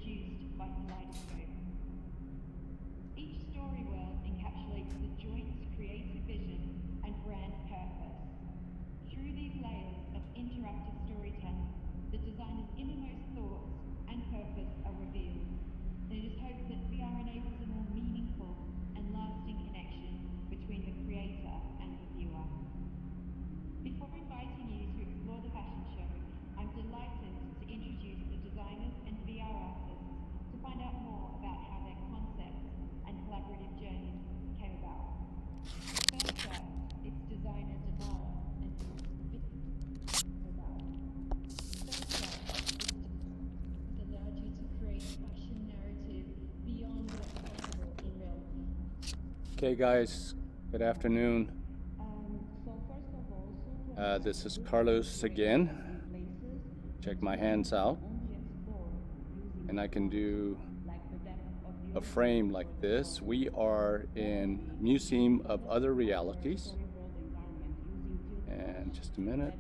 produced by Kaleidoscope. Each story world encapsulates the joint's creative vision and brand purpose. Through these layers of interactive storytelling, the designer's innermost thoughts and purpose are revealed. And it is hoped that VR enables a more meaningful and lasting connection between the creator and the viewer. Before inviting you to explore the fashion show, I'm delighted to introduce the designers and VR artists to find out more about how their concepts and collaborative journeys came about. First up, it's designer Demora and allowed you to create fashion narrative beyond what's possible in real life. Okay, guys, good afternoon. This is Carlos again. Check my hands out. And I can do a frame like this. We are in Museum of Other Realities. And just a minute.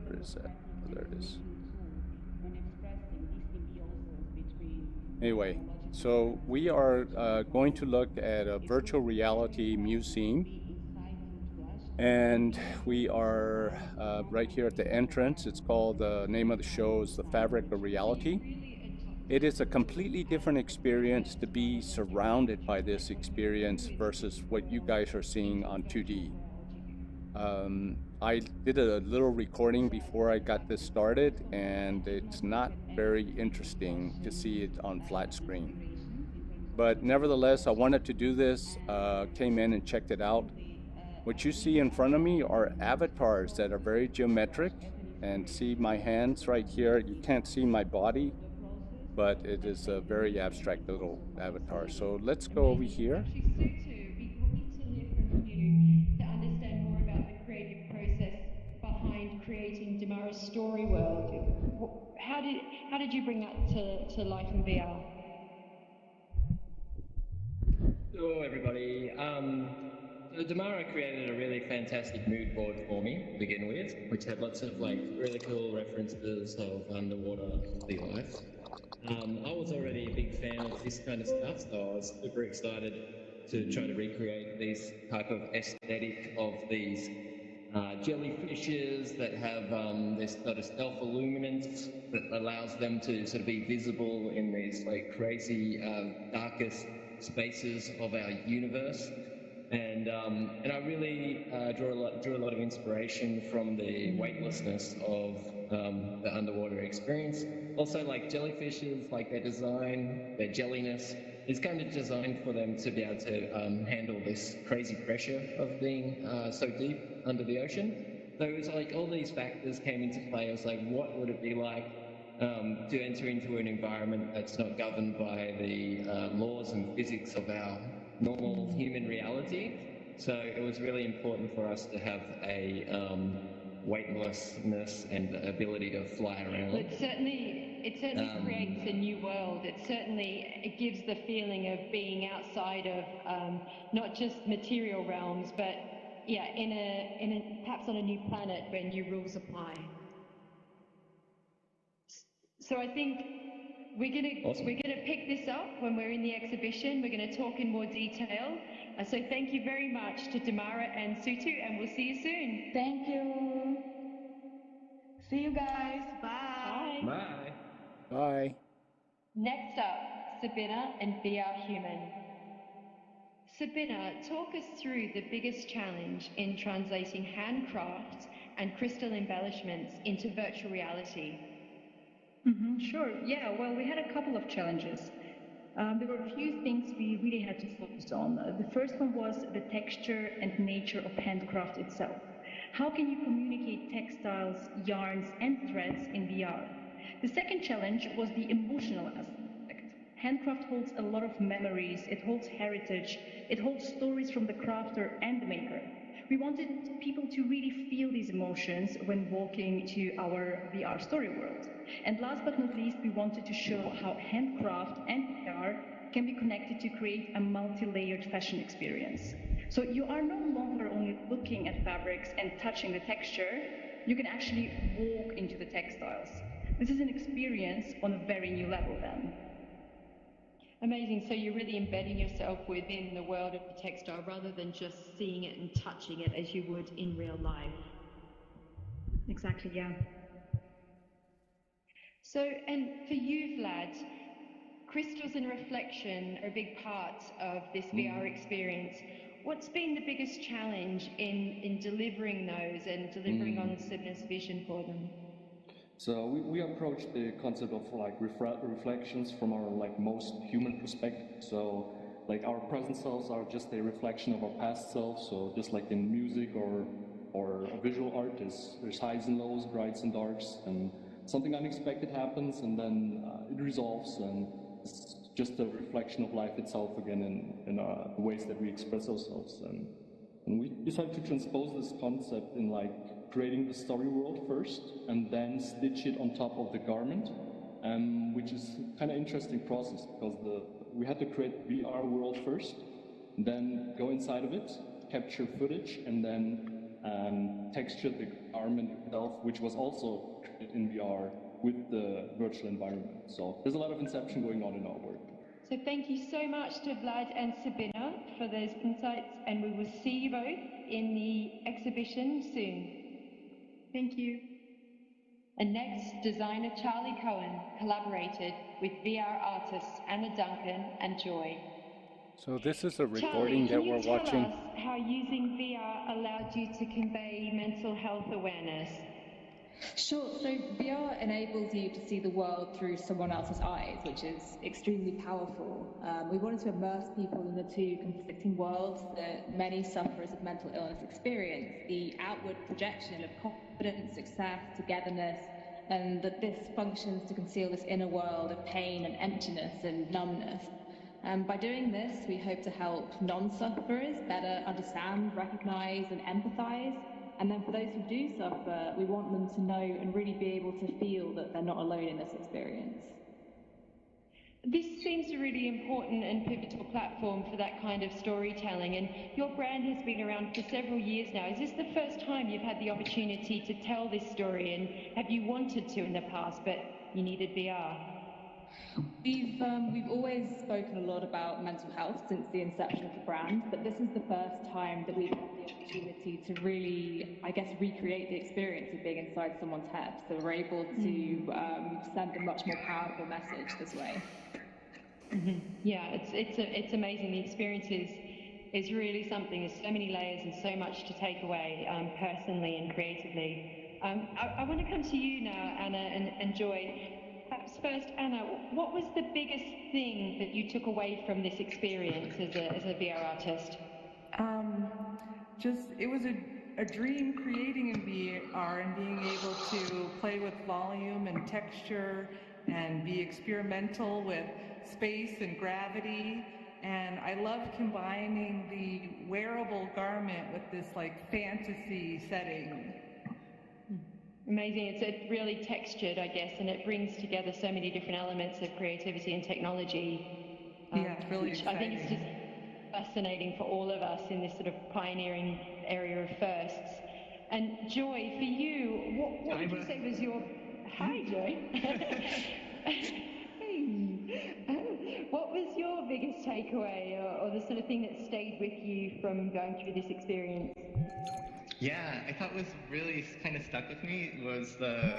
Where is that? Oh, there it is. Anyway, so we are going to look at a virtual reality museum. And we are right here at the entrance. It's called, the name of the show is The Fabric of Reality. It is a completely different experience to be surrounded by this experience versus what you guys are seeing on 2D. I did a little recording before I got this started, and it's not very interesting to see it on flat screen. But nevertheless, I wanted to do this, came in and checked it out. What you see in front of me are avatars that are very geometric, and see my hands right here. You can't see my body, but it is a very abstract little avatar. So let's go over here. Actually, Sutu, we need to hear from you to understand more about the creative process behind creating Demora's story world. How did you bring that to life in VR? Hello, everybody. So Demora created a really fantastic mood board for me to begin with, which had lots of really cool references of underwater sea life. I was already a big fan of this kind of stuff, so I was super excited to try to recreate this type of aesthetic of these jellyfishes that have this sort of self-illuminance that allows them to sort of be visible in these crazy darkest spaces of our universe. And I really drew a lot of inspiration from the weightlessness of the underwater experience. Also, jellyfishes, their design, their jelliness is kind of designed for them to be able to handle this crazy pressure of being so deep under the ocean. So it was all these factors came into play. I was like, what would it be like to enter into an environment that's not governed by the laws and physics of our normal human reality? So it was really important for us to have a weightlessness and the ability to fly around. It certainly creates a new world. It gives the feeling of being outside of not just material realms, but yeah, perhaps on a new planet where new rules apply. So I think we're gonna pick this up when we're in the exhibition. We're gonna talk in more detail. So thank you very much to Demora and Sutu, and we'll see you soon. Thank you. See you guys. Bye. Bye. Bye. Next up, Sabina and VR Human. Sabina, talk us through the biggest challenge in translating handcraft and crystal embellishments into virtual reality. Sure. Yeah, well, we had a couple of challenges. There were a few things we really had to focus on. The first one was the texture and nature of handcraft itself. How can you communicate textiles, yarns, and threads in VR? The second challenge was the emotional aspect. Handcraft holds a lot of memories, it holds heritage, it holds stories from the crafter and the maker. We wanted people to really feel these emotions when walking to our VR story world. And last but not least, we wanted to show how handcraft and VR can be connected to create a multi-layered fashion experience. So you are no longer only looking at fabrics and touching the texture, you can actually walk into the textiles. This is an experience on a very new level then. Amazing. So you're really embedding yourself within the world of the textile rather than just seeing it and touching it as you would in real life. Exactly, yeah. So, and for you, Vlad, crystals and reflection are a big part of this VR experience. What's been the biggest challenge in delivering those and delivering on Sibna's vision for them? So we approach the concept of like reflections from our like most human perspective. So like our present selves are just a reflection of our past selves. So just like in music or a visual art, there's highs and lows, brights and darks, and something unexpected happens, and then it resolves, and it's just a reflection of life itself again in the ways that we express ourselves. And we decided to transpose this concept in like creating the story world first and then stitch it on top of the garment, which is kind of interesting process because we had to create VR world first, then go inside of it, capture footage, and then texture the garment itself, which was also created in VR with the virtual environment. So there's a lot of inception going on in our work. So thank you so much to Vlad and Sabina for those insights, and we will see you both in the exhibition soon. Thank you. And next, designer Charlie Cohen collaborated with VR artists Anna Duncan and Joy. So this is a recording that we're watching. Charlie, can you tell us how using VR allowed you to convey mental health awareness? Sure. So VR enables you to see the world through someone else's eyes, which is extremely powerful. We wanted to immerse people in the two conflicting worlds that many sufferers of mental illness experience, the outward projection of confidence, success, togetherness, and that this functions to conceal this inner world of pain and emptiness and numbness. By doing this, we hope to help non-sufferers better understand, recognize, and empathize. And then for those who do suffer, we want them to know and really be able to feel that they're not alone in this experience. This seems a really important and pivotal platform for that kind of storytelling, and your brand has been around for several years now. Is this the first time you've had the opportunity to tell this story, and have you wanted to in the past, but you needed VR? We've always spoken a lot about mental health since the inception of the brand, but this is the first time that we've had the opportunity to really, I guess, recreate the experience of being inside someone's head. So we're able to send a much more powerful message this way. Yeah, it's amazing. The experience is really something. There's so many layers and so much to take away personally and creatively. I want to come to you now, Anna and Joy. Perhaps first, Anna, what was the biggest thing that you took away from this experience as a VR artist? It was a dream creating in VR and being able to play with volume and texture and be experimental with space and gravity. And I love combining the wearable garment with this like fantasy setting. Amazing. It's really textured, I guess, and it brings together so many different elements of creativity and technology. Yeah, it's really exciting. I think it's just fascinating for all of us in this sort of pioneering area of firsts. And Joy, for you, what would you say was your... Hi, Joy. What was your biggest takeaway or the sort of thing that stayed with you from going through this experience? Yeah, I thought was really kind of stuck with me was the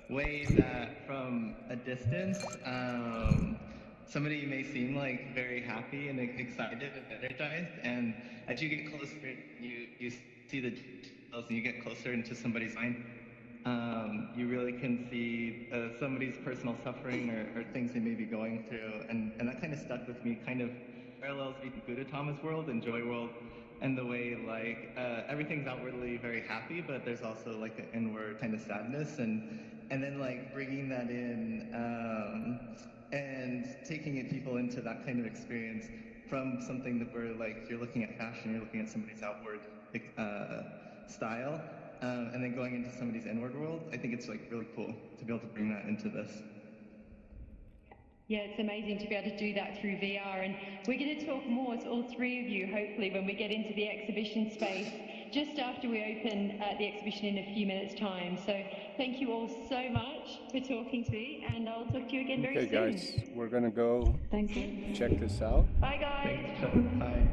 way that from a distance, somebody may seem like very happy and excited and energized, and as you get closer, you see the details and you get closer into somebody's mind. You really can see somebody's personal suffering or things they may be going through, and that kind of stuck with me, kind of parallels between Gudetama's world and Joy world. And the way, like, everything's outwardly very happy, but there's also, like, an inward kind of sadness, and then, like, bringing that in and taking people into that kind of experience from something that we're, like, you're looking at fashion, you're looking at somebody's outward style, and then going into somebody's inward world. I think it's, like, really cool to be able to bring that into this. Yeah, it's amazing to be able to do that through VR, and we're going to talk more to all three of you, hopefully, when we get into the exhibition space. just after we open the exhibition in a few minutes' time. So thank you all so much for talking to me, and I'll talk to you again very soon. Okay, guys, we're gonna go Thank you. check this out. Bye, guys. Thanks, John. Bye.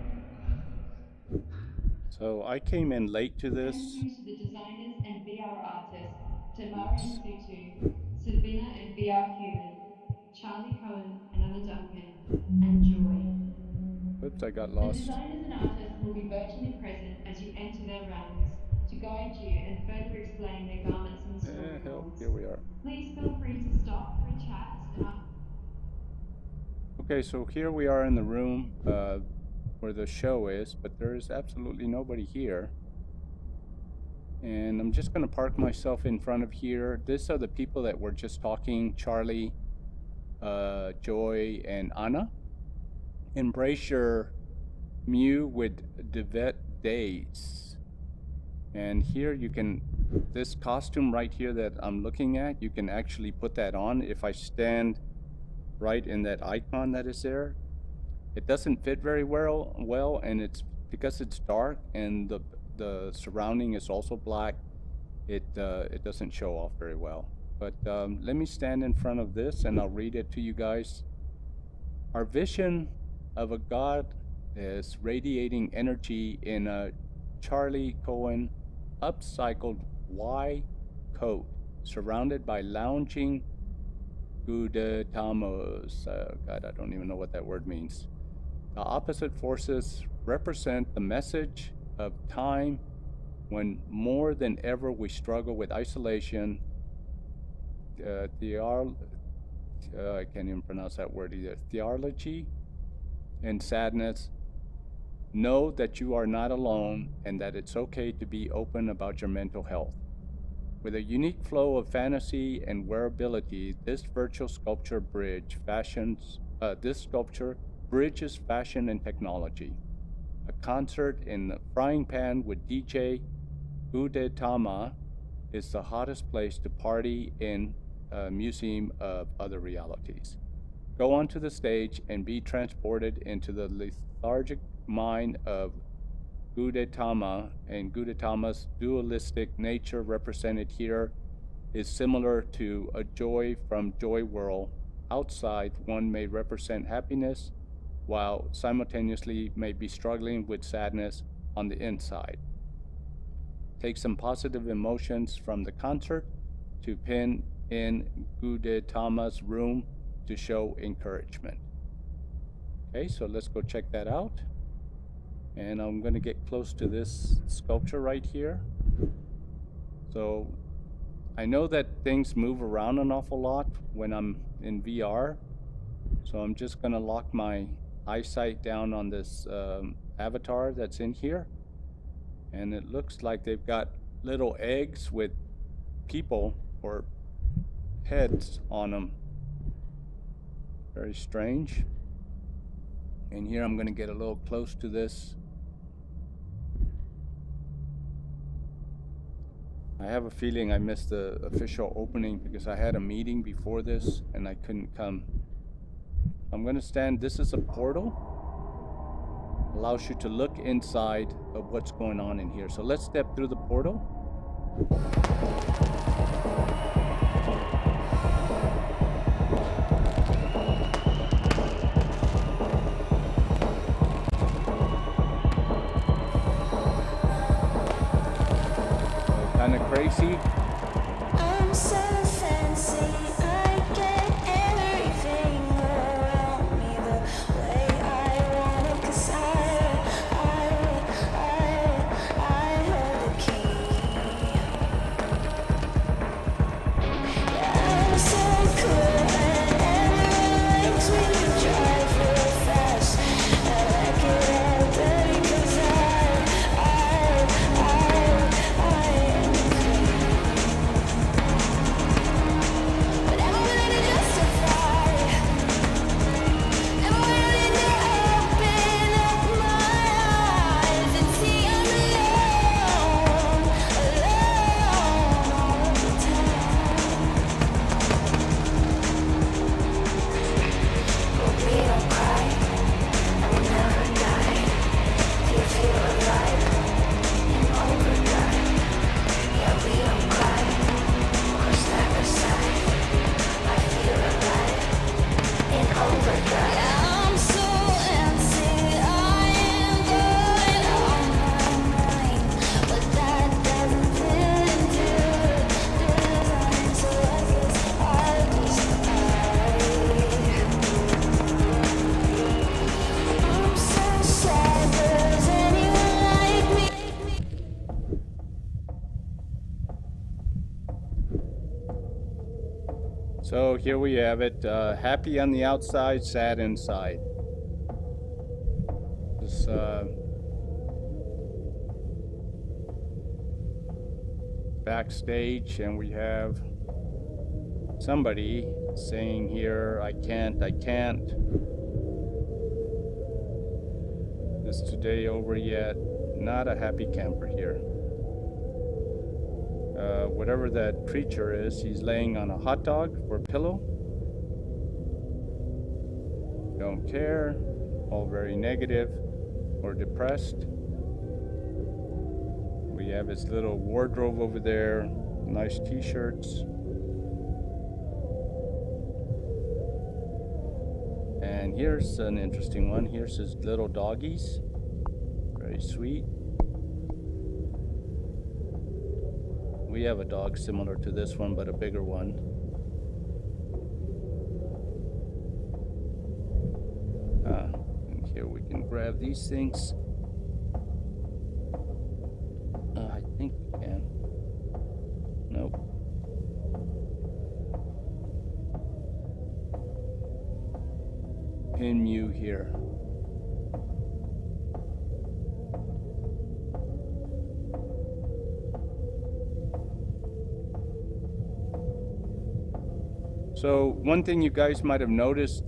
So I came in late to this. Thank you to the designers and VR artists, Demora and Sutu, Sabina and VR Human, Charlie Cohen and Anna Duncan, and Joy. Oops, I got The lost. designers and artists will be virtually present as you enter their realms to guide you and further explain their garments and Hell, storyboards. here we are. Please feel free to stop for a chat and ask. Okay, so here we are in the room where the show is, but there is absolutely nobody here. And I'm just going to park myself in front of here. These are the people that were just talking, Charlie, Joy, and Anna. Embrace your Mew with Devet Days. And here you can, this costume right here that I'm looking at, you can actually put that on. If I stand right in that icon that is there, it doesn't fit very well, and it's because it's dark and the surrounding is also black. It doesn't show off very well. But let me stand in front of this and I'll read it to you guys. Our vision of a god is radiating energy in a Charlie Cohen upcycled Y coat, surrounded by lounging Gudetamos. God, I don't even know what that word means. The opposite forces represent the message of time when more than ever we struggle with isolation, I can't even pronounce that word either, theology, and sadness. Know that you are not alone and that it's okay to be open about your mental health. With a unique flow of fantasy and wearability, this virtual sculpture bridges fashion and technology. A concert in the frying pan with DJ Udetama is the hottest place to party in a museum of other realities. Go onto the stage and be transported into the lethargic mind of Gudetama, and Gudetama's dualistic nature represented here is similar to a joy from Joy World. Outside, one may represent happiness, while simultaneously may be struggling with sadness on the inside. Take some positive emotions from the concert to pin in Gudetama's room to show encouragement. Okay, so let's go check that out. And I'm going to get close to this sculpture right here. So I know that things move around an awful lot when I'm in VR. So I'm just going to lock my eyesight down on this avatar that's in here. And it looks like they've got little eggs with people or heads on them. Very strange. And here I'm going to get a little close to this. I have a feeling I missed the official opening because I had a meeting before this and I couldn't come. I'm going to stand. This is a portal. Allows you to look inside of what's going on in here. So let's step through the portal. Kind of crazy. I'm so fancy, I get everything around me the way I want it, 'cause I hold the key. So here we have it. Happy on the outside, sad inside. This backstage, and we have somebody saying here, I can't. Is today over yet? Not a happy camper here. Whatever that creature is, he's laying on a hot dog for a pillow. Don't care. All very negative or depressed. We have his little wardrobe over there. Nice t-shirts. And here's an interesting one. Here's his little doggies. Very sweet. We have a dog similar to this one, but a bigger one. And here we can grab these things. I think we can. Nope. Pin you here. So one thing you guys might have noticed,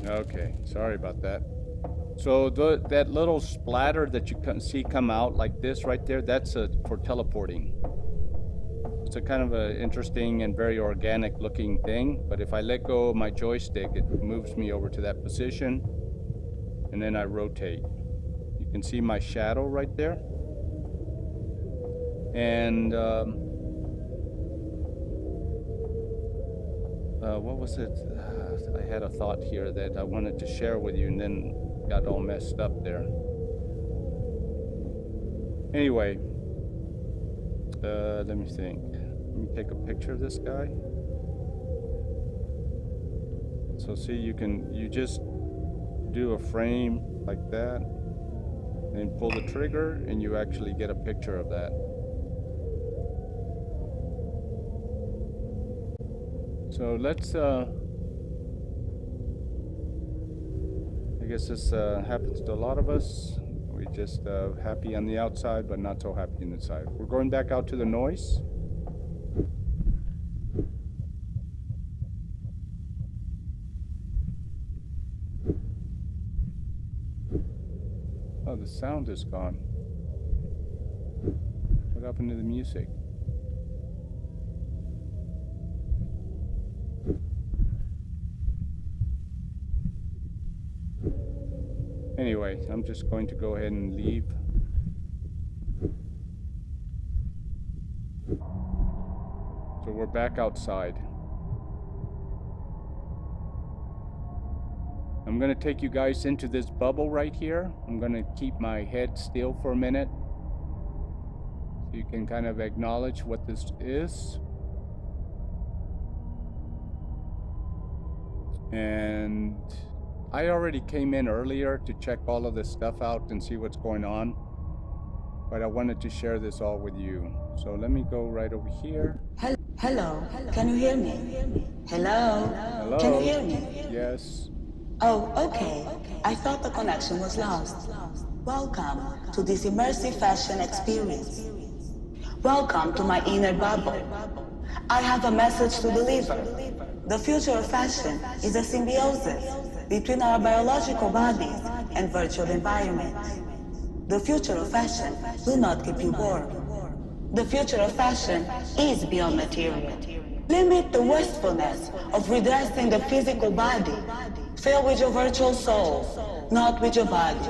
okay, sorry about that. So that little splatter that you can see come out like this right there, that's for teleporting. It's a kind of an interesting and very organic looking thing, but if I let go of my joystick, it moves me over to that position, and then I rotate. You can see my shadow right there. And what was it? I had a thought here that I wanted to share with you and then got all messed up there. Anyway, let me think. Let me take a picture of this guy. So see, you just do a frame like that, and pull the trigger, and you actually get a picture of that. So let's, I guess this happens to a lot of us. We just happy on the outside, but not so happy inside. We're going back out to the noise. Oh, the sound is gone. What happened to the music? Anyway, I'm just going to go ahead and leave. So we're back outside. I'm going to take you guys into this bubble right here. I'm going to keep my head still for a minute, so you can kind of acknowledge what this is. And I already came in earlier to check all of this stuff out and see what's going on, but I wanted to share this all with you. So let me go right over here. Hello, can you hear me? Hello? Hello? Can you hear me? Yes. Oh, okay. I thought the connection was lost. Welcome to this immersive fashion experience. Welcome to my inner bubble. I have a message to deliver. The future of fashion is a symbiosis between our biological bodies and virtual environments. The future of fashion will not keep you warm. The future of fashion is beyond material. Limit the wastefulness of redressing the physical body. Fill with your virtual soul, not with your body.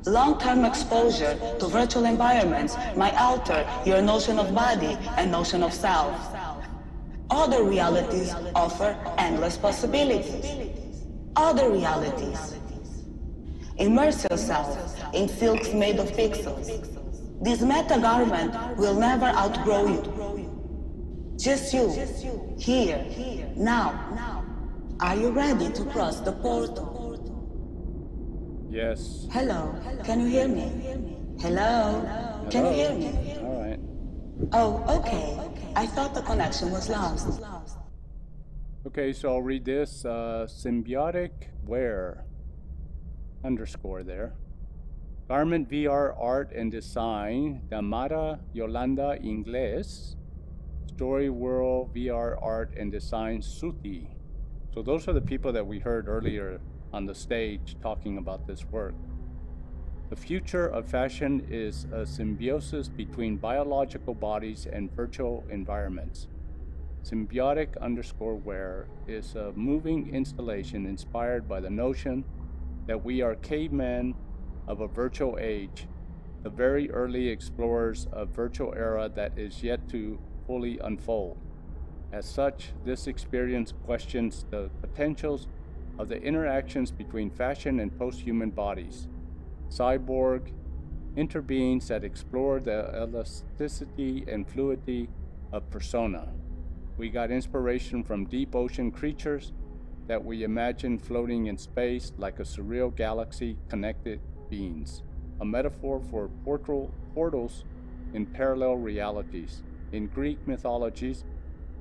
Long-term exposure to virtual environments might alter your notion of body and notion of self. Other realities offer endless possibilities. other realities. Immerse yourself in silks made of pixels. This meta garment will never outgrow you. Just you, here, now. Are you ready to cross the portal? Yes. Hello, can you hear me? Hello, can you hear me? All right. Oh, okay. I thought the connection was lost. Okay, so I'll read this. Symbiotic Wear _ there. Garment VR Art and Design, Demora Yolanda Ingles. Story World VR Art and Design, Suti. So those are the people that we heard earlier on the stage talking about this work. The future of fashion is a symbiosis between biological bodies and virtual environments. Symbiotic _ Wear is a moving installation inspired by the notion that we are cavemen of a virtual age, the very early explorers of virtual era that is yet to fully unfold. As such, this experience questions the potentials of the interactions between fashion and post-human bodies, cyborg interbeings that explore the elasticity and fluidity of persona. We got inspiration from deep ocean creatures that we imagine floating in space like a surreal galaxy connected beings, a metaphor for portals in parallel realities. In Greek mythologies,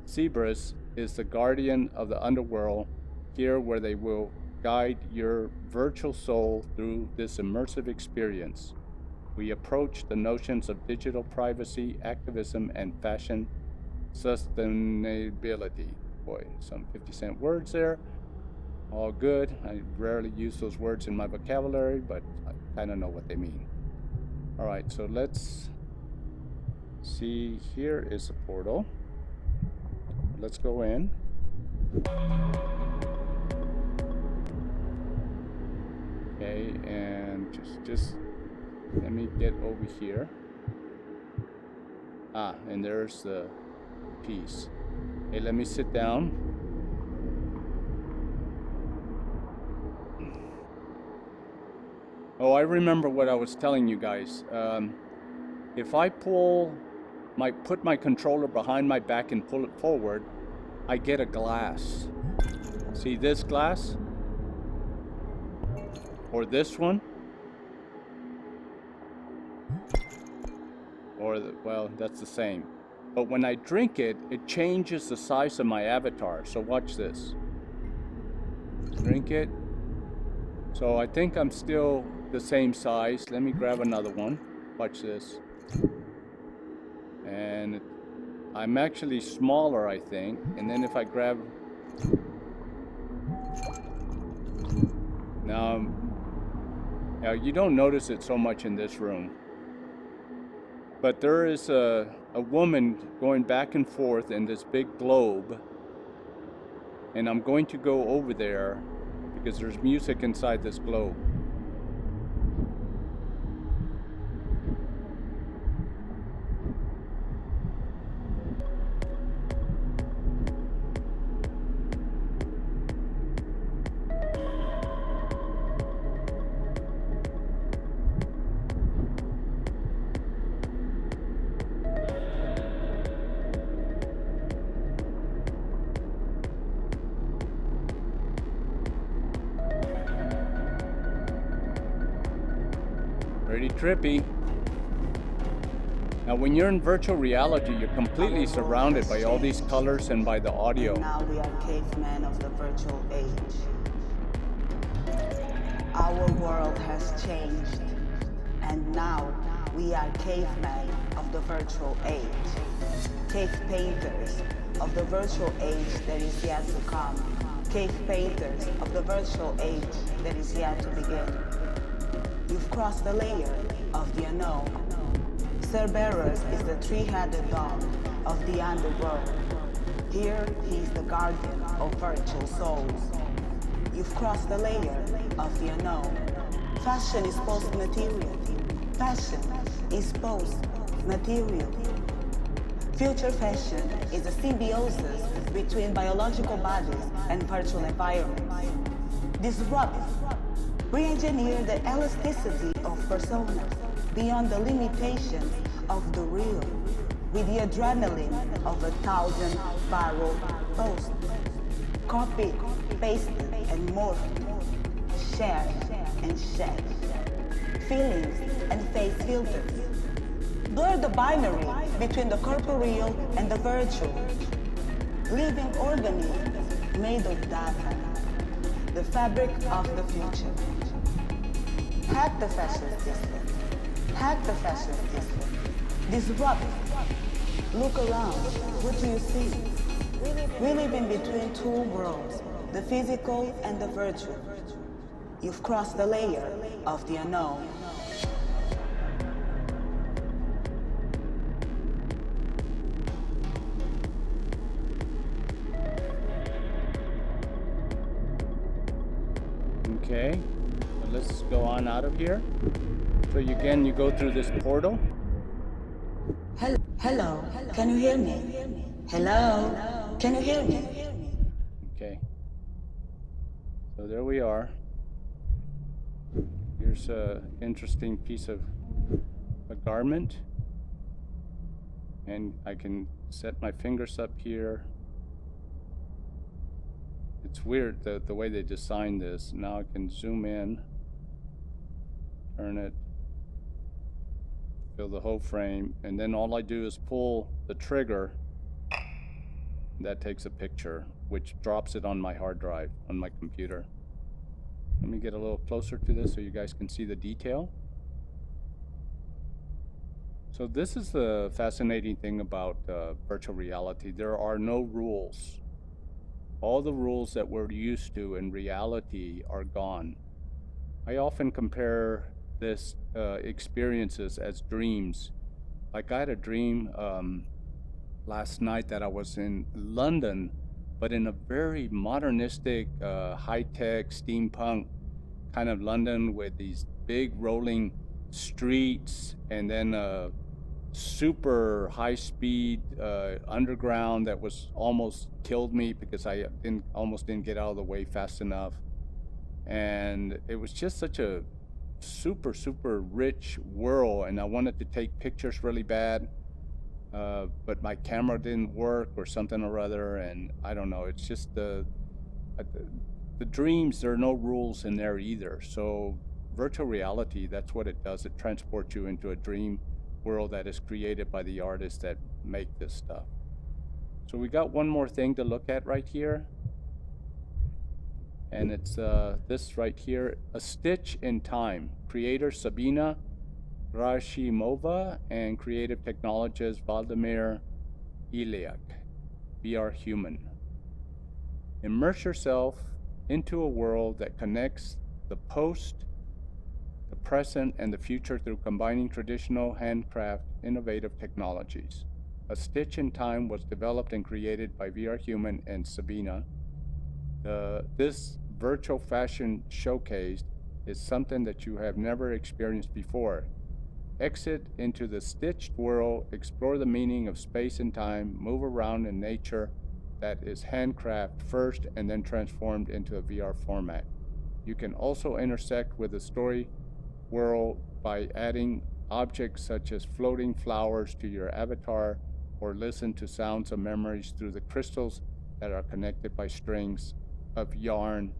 Cerberus is the guardian of the underworld, here where they will guide your virtual soul through this immersive experience. We approach the notions of digital privacy, activism, and fashion sustainability. Boy, some 50-cent words there. All good. I rarely use those words in my vocabulary, but I kind of know what they mean. All right, so let's see. Here is a portal. Let's go in. Okay, and just let me get over here. Ah, and there's the piece. Hey, let me sit down. Oh, I remember what I was telling you guys. If I put my controller behind my back and pull it forward, I get a glass. See this glass? Or this one? Or, well, that's the same. But when I drink it, it changes the size of my avatar. So watch this. Drink it. So I think I'm still the same size. Let me grab another one. Watch this. And I'm actually smaller, I think. And then if I grab... Now you don't notice it so much in this room. But there is a woman going back and forth in this big globe. And I'm going to go over there because there's music inside this globe. Pretty trippy. Now when you're in virtual reality, you're completely surrounded by all these colors and by the audio. And now we are cavemen of the virtual age. Our world has changed, and now we are cavemen of the virtual age. Cave painters of the virtual age that is yet to come. Cave painters of the virtual age that is yet to begin. You've crossed the layer of the unknown. Cerberus is the three-headed dog of the underworld. Here, he is the guardian of virtual souls. You've crossed the layer of the unknown. Fashion is post-material. Fashion is post-material. Future fashion is a symbiosis between biological bodies and virtual environments. disrupt, re-engineer the elasticity of personas beyond the limitations of the real, with the adrenaline of 1,000 viral posts. Copied, pasted, and morphed, shared and shed. Feelings and face filters. Blur the binary between the corporeal and the virtual. Living organisms made of data. The fabric of the future. Hack the fashion system. Hack the fashion system. Disrupt. Look around. What do you see? We live in between two worlds, the physical and the virtual. You've crossed the layer of the unknown. Okay, so let's go on out of here. So you go through this portal. Hello, can you hear me? Hello, can you hear me? Okay, so there we are. Here's an interesting piece of a garment. And I can set my fingers up here. It's weird the way they designed this. Now I can zoom in, turn it, fill the whole frame, and then all I do is pull the trigger. That takes a picture, which drops it on my hard drive, on my computer. Let me get a little closer to this so you guys can see the detail. So this is the fascinating thing about virtual reality. There are no rules. All the rules that we're used to in reality are gone. I often compare this experiences as dreams. Like I had a dream last night that I was in London, but in a very modernistic, high-tech, steampunk kind of London with these big rolling streets, and then a super high-speed underground that was almost killed me because I almost didn't get out of the way fast enough. And it was just such a super rich world, and I wanted to take pictures really bad, but my camera didn't work or something or other, and I don't know. It's just the dreams. There are no rules in there either. So virtual reality, that's what it does. It transports you into a dream world that is created by the artists that make this stuff. So we got one more thing to look at right here, and it's this right here, A Stitch in Time. Creator Sabina Grashimova and creative technologist Vladimir Ilyak. VR Human. Immerse yourself into a world that connects the past, the present, and the future through combining traditional handcraft innovative technologies. A Stitch in Time was developed and created by VR Human and Sabina. This virtual fashion showcase is something that you have never experienced before. Exit into the stitched world, explore the meaning of space and time, move around in nature that is handcraft first and then transformed into a VR format. You can also intersect with the story world by adding objects such as floating flowers to your avatar, or listen to sounds of memories through the crystals that are connected by strings of yarn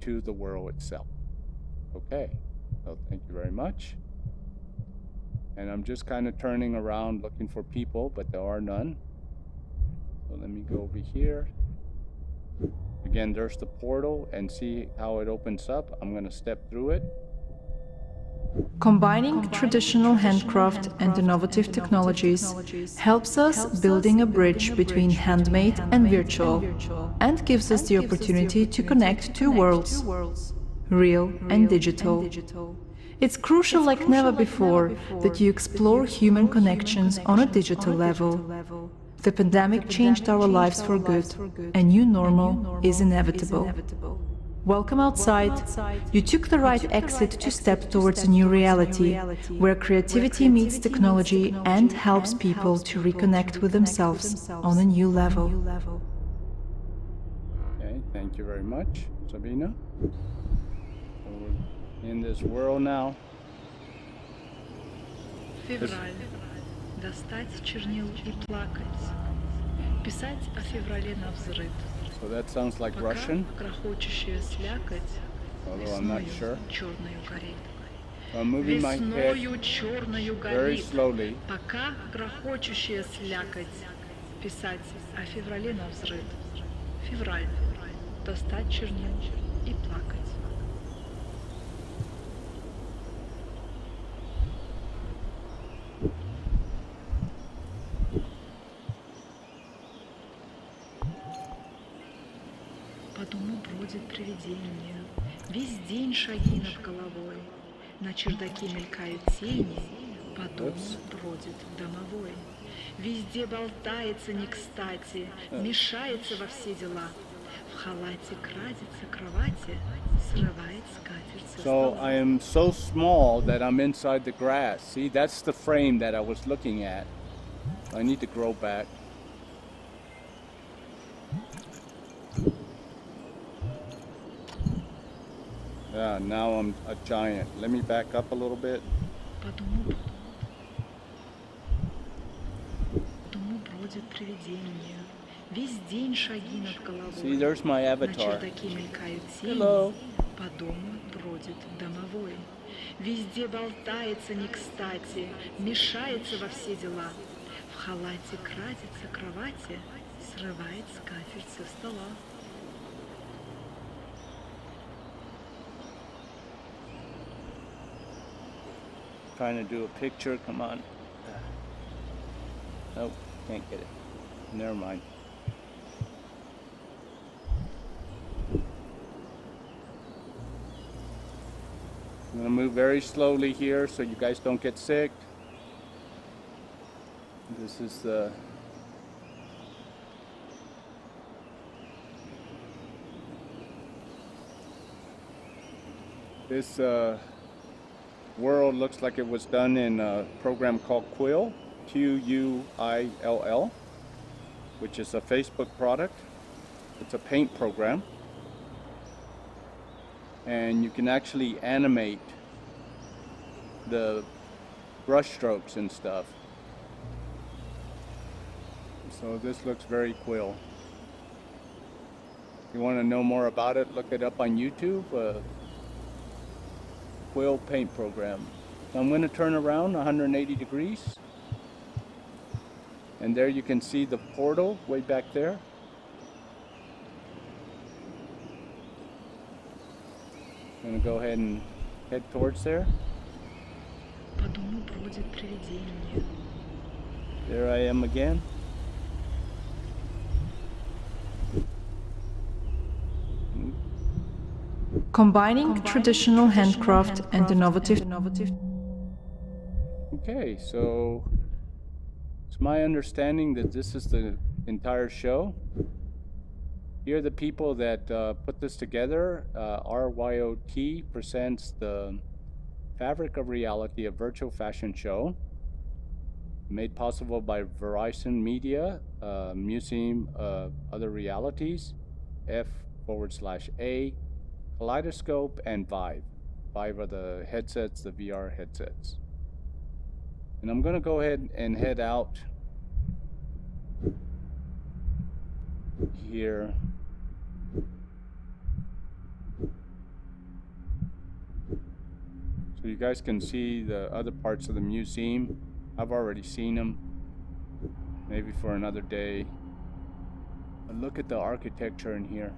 to the world itself. Okay, so thank you very much. And I'm just kind of turning around looking for people, but there are none. So let me go over here. Again, there's the portal, and see how it opens up. I'm going to step through it. Combining traditional handcraft and innovative technologies helps us building a bridge between handmade and virtual, and gives us the opportunity to connect two worlds, real and digital. It's crucial like never before that you explore human connections on a digital level. The pandemic changed our lives for good. A new normal is inevitable. Welcome outside. You took the right exit to step towards a new reality, where creativity meets technology and helps people to reconnect with themselves on a new level. Okay, Thank you very much, Sabina. So we're in this world now. Февраль. Достать чернил и плакать. Писать о феврале навзрыд. So that sounds like Пока Russian, грохочущая слякоть although I'm not весною sure. черною горит. So I'm moving my head Весною черною very горит. slowly. Пока грохочущая слякоть. Писать о феврале навзрыд. Февраль. Достать чернил и плакать. По дому бродит привидение, весь день шаги над головой. На чердаке мелькают тени, по дому бродит домовой. Везде болтается не кстати, мешается во все дела. В халате крадется кровати, срывает скатерть со So стола. I am so small that I'm inside the grass. See, that's the frame that I was looking at. I need to grow back. Yeah, now I'm a giant. Let me back up a little bit. По дому бродит привидение, весь день шаги над головой. See, there's my На avatar. чердаке мелькают тени, Hello. по дому бродит домовой. Везде болтается не кстати, мешается во все дела. В халате крадется кровати, срывает скатерть со стола. Trying to do a picture. Come on. Nope, can't get it. Never mind. I'm gonna move very slowly here so you guys don't get sick. This is the world looks like it was done in a program called Quill, Quill, which is a Facebook product. It's a paint program. And you can actually animate the brush strokes and stuff. So this looks very Quill. If you want to know more about it, look it up on YouTube. Quill paint program. So I'm going to turn around 180 degrees. And there you can see the portal way back there. I'm going to go ahead and head towards there. По дому бродит привидение. There I am again. Combining traditional handcraft and innovative. Okay, so it's my understanding that this is the entire show. Here are the people that put this together. RYOT presents the Fabric of Reality, a virtual fashion show made possible by Verizon Media, Museum of Other Realities, F/A, Kaleidoscope, and Vive. Vive are the headsets, the VR headsets. And I'm going to go ahead and head out here. So you guys can see the other parts of the museum. I've already seen them. Maybe for another day. But look at the architecture in here.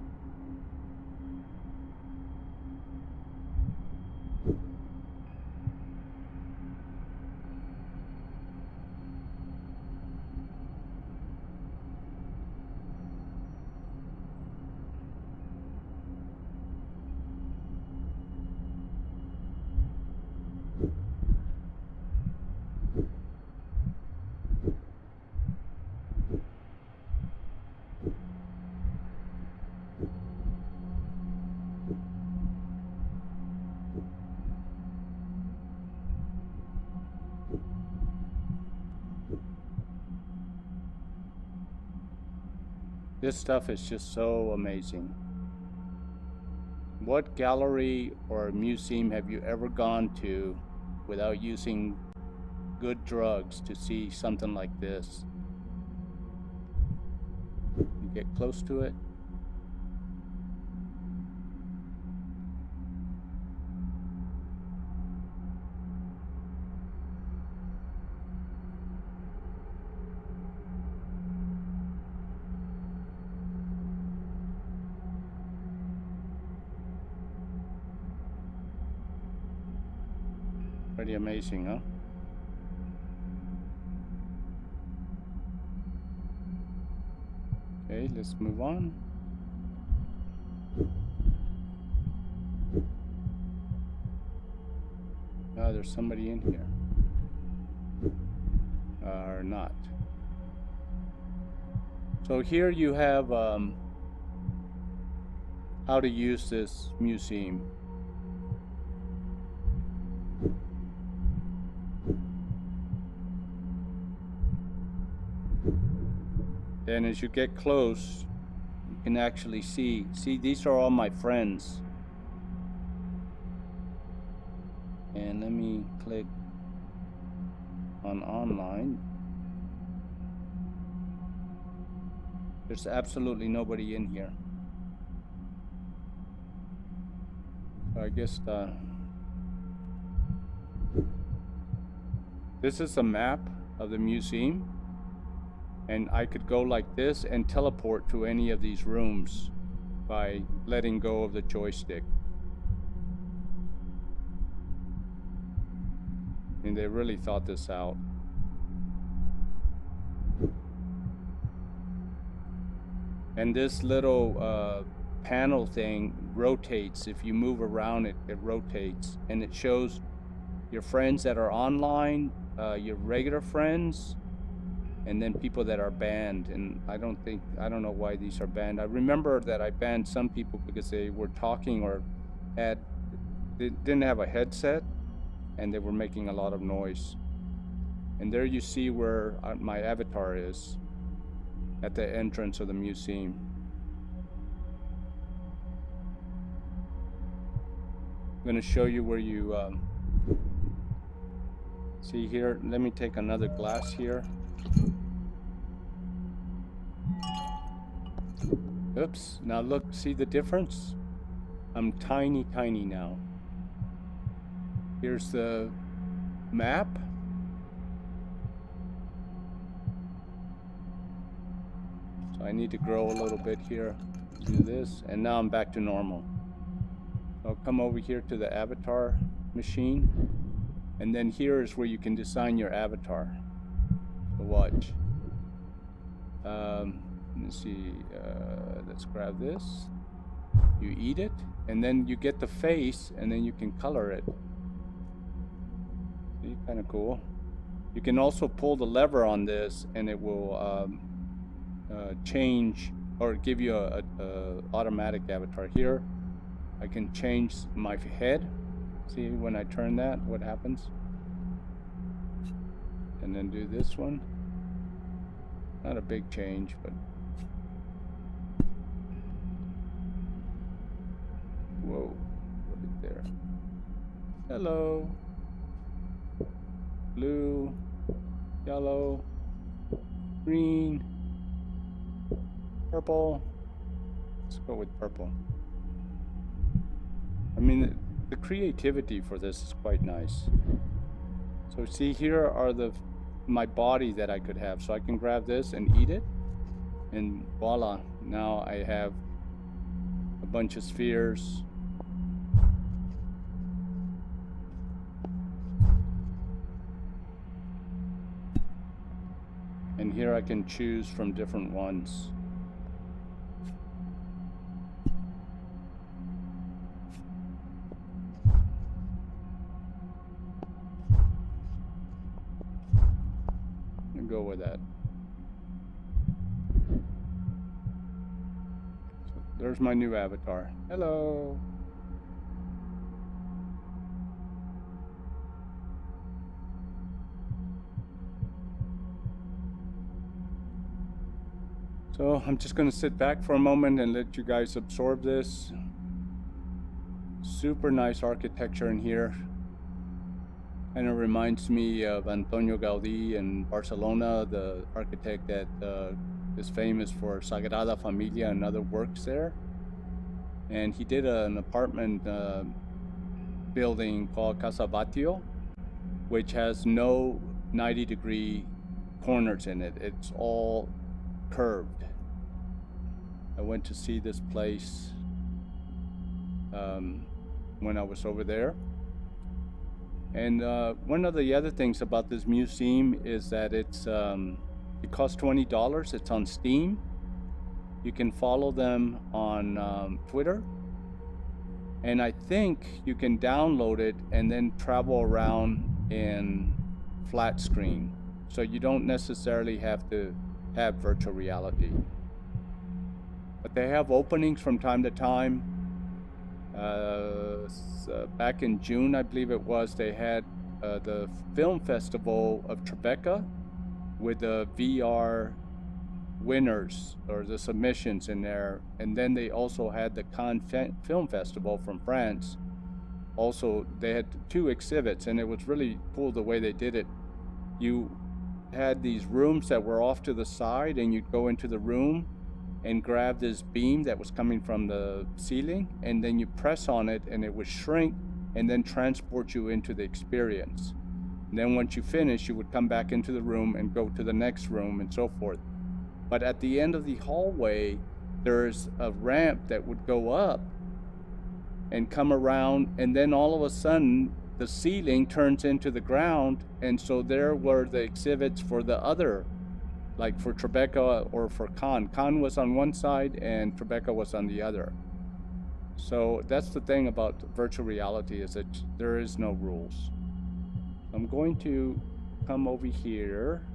This stuff is just so amazing. What gallery or museum have you ever gone to without using good drugs to see something like this? You get close to it. Pretty amazing, huh? Okay, let's move on. There's somebody in here. Or not. So here you have how to use this museum. And as you get close, you can actually see, these are all my friends. And let me click on online. There's absolutely nobody in here. So I guess this is a map of the museum. And I could go like this and teleport to any of these rooms by letting go of the joystick. And they really thought this out. And this little panel thing rotates. If you move around it, it rotates. And it shows your friends that are online, your regular friends, and then people that are banned. And I don't know why these are banned. I remember that I banned some people because they were talking or they didn't have a headset and they were making a lot of noise. And there you see where my avatar is at the entrance of the museum. I'm going to show you where you see here. Let me take another glass here. Oops, now look, see the difference? I'm tiny now. Here's the map. So I need to grow a little bit here, do this, and now I'm back to normal. So I'll come over here to the avatar machine, and then here is where you can design your avatar. So watch. Let's see, let's grab this. You eat it, and then you get the face, and then you can color it. See, kind of cool. You can also pull the lever on this, and it will change or give you a automatic avatar. Here, I can change my head. See, when I turn that, what happens? And then do this one. Not a big change, but whoa, put it there. Hello. Blue, yellow, green, purple. Let's go with purple. I mean, the creativity for this is quite nice. So see, here are my body that I could have. So I can grab this and eat it, and voila, now I have a bunch of spheres. And here I can choose from different ones. Go with that. So there's my new avatar. Hello. So I'm just going to sit back for a moment and let you guys absorb this. Super nice architecture in here. And it reminds me of Antonio Gaudí in Barcelona, the architect that is famous for Sagrada Familia and other works there. And he did an apartment building called Casa Batlló, which has no 90-degree corners in it. It's all curved. I went to see this place when I was over there. And one of the other things about this museum is that it costs $20. It's on Steam. You can follow them on Twitter. And I think you can download it and then travel around in flat screen. So you don't necessarily have to have virtual reality. But they have openings from time to time. Back in June, I believe it was, they had the film festival of Tribeca with the VR winners or the submissions in there, and then they also had the Cannes Film Festival from France. Also, they had 2 exhibits, and it was really cool the way they did it. You had these rooms that were off to the side, and you'd go into the room and grab this beam that was coming from the ceiling, and then you press on it and it would shrink and then transport you into the experience. And then once you finish, you would come back into the room and go to the next room and so forth. But at the end of the hallway, there's a ramp that would go up and come around, and then all of a sudden the ceiling turns into the ground, and so there were the exhibits for the other, like for Tribeca or for Cannes. Cannes was on one side and Tribeca was on the other. So that's the thing about virtual reality, is that there is no rules. I'm going to come over here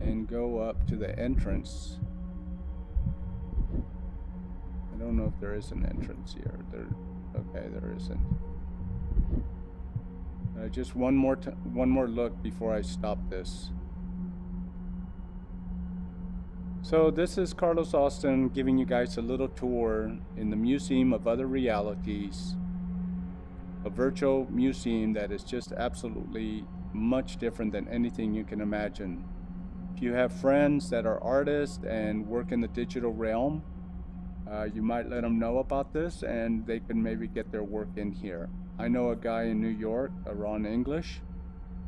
and go up to the entrance. I don't know if there is an entrance here. Okay, there isn't. Just one more look before I stop this. So this is Carlos Austin giving you guys a little tour in the Museum of Other Realities, a virtual museum that is just absolutely much different than anything you can imagine. If you have friends that are artists and work in the digital realm, you might let them know about this and they can maybe get their work in here. I know a guy in New York, Ron English,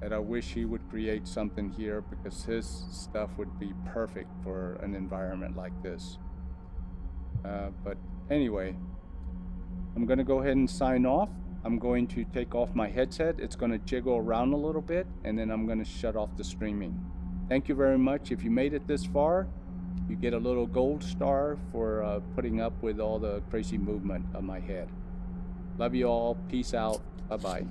that I wish he would create something here because his stuff would be perfect for an environment like this. But anyway, I'm going to go ahead and sign off. I'm going to take off my headset. It's going to jiggle around a little bit, and then I'm going to shut off the streaming. Thank you very much. If you made it this far, you get a little gold star for putting up with all the crazy movement of my head. Love you all. Peace out. Bye-bye.